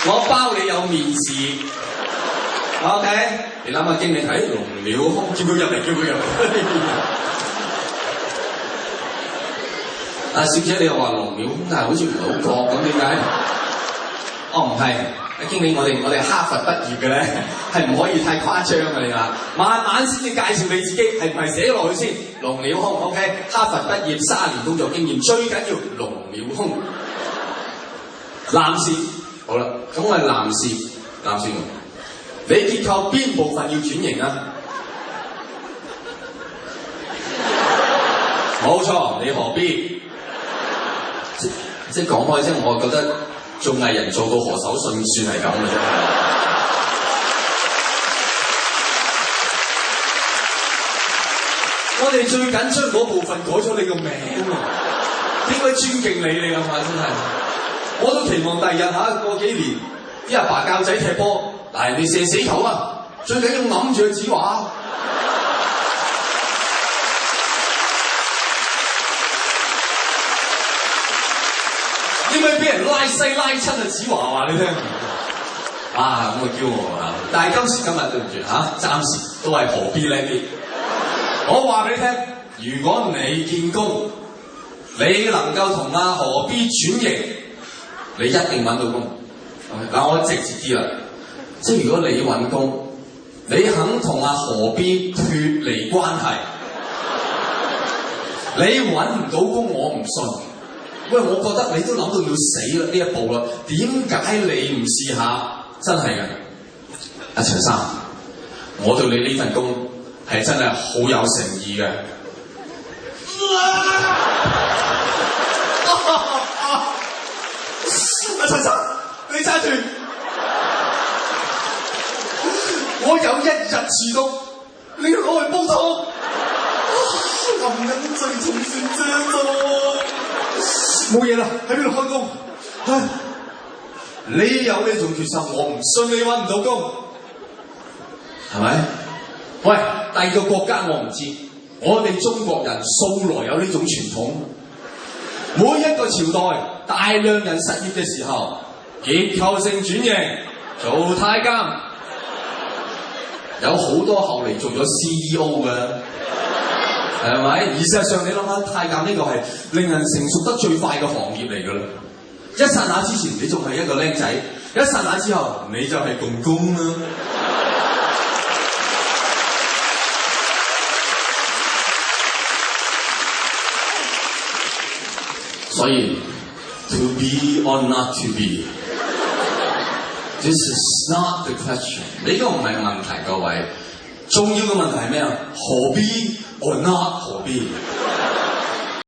我包你有面試。OK， 你諗下經理睇龍鳥空，叫佢入嚟，叫佢入嚟。啊，小姐你又話龍鳥空，但係好似唔好覺咁，點解？哦，唔係，經理我哋哈佛畢業嘅咧，係唔可以太誇張嘅你話，慢慢先至介紹你自己，係唔係寫落去先？龍鳥空 OK， 哈佛畢業30年工作經驗，最緊要龍鳥空。男士，好啦，咁我係男士，你結構邊部分要轉型啊？冇錯，你何必？即係講開啫，我覺得做藝人做到何守信算係咁嘅啫。我哋最緊張嗰部分改咗你個名啊！點解尊敬你諗下真係？我都期望第日過幾年啲阿爸教仔踢波，嗱你射死球啊！最緊要揞住個子華。點解俾人拉西拉親啊？子華話你聽啊，咁啊驕傲啊！但係今時今日對唔住暫時都係何必呢啲。我話俾你聽，如果你見工，你能夠同阿何必轉型，你一定揾到工。嗱，我直接啲啦，即係如果你揾工，你肯同阿何必脫離關係，你揾唔到工，我唔信。喂，我覺得你都諗到要死啦呢一步啦，點解你唔試下？真係嘅，阿陳生，我對你呢份工係真係好有誠意嘅。阿陳生，你揸住，我有1日遲到，你要攞去煲湯。男人最重算啫喎。冇嘢啦，喺邊度開工？唉，你有呢種決心，我唔信你揾唔到工，係咪？喂，第二個國家我唔知，我哋中國人素來有呢種傳統。每一個朝代大量人失業嘅時候，結構性轉型做太監，有好多後嚟做咗 CEO 嘅。係咪？而事實上，你諗下，太監呢個係令人成熟得最快嘅行業嚟㗎啦！一剎那之前，你仲係一個僆仔；一剎那之後，你就係公公啦。所以 ，to be or not to be， this is not the question。呢個唔係問題，各位。重要嘅問題係咩啊？何必？or not 何必？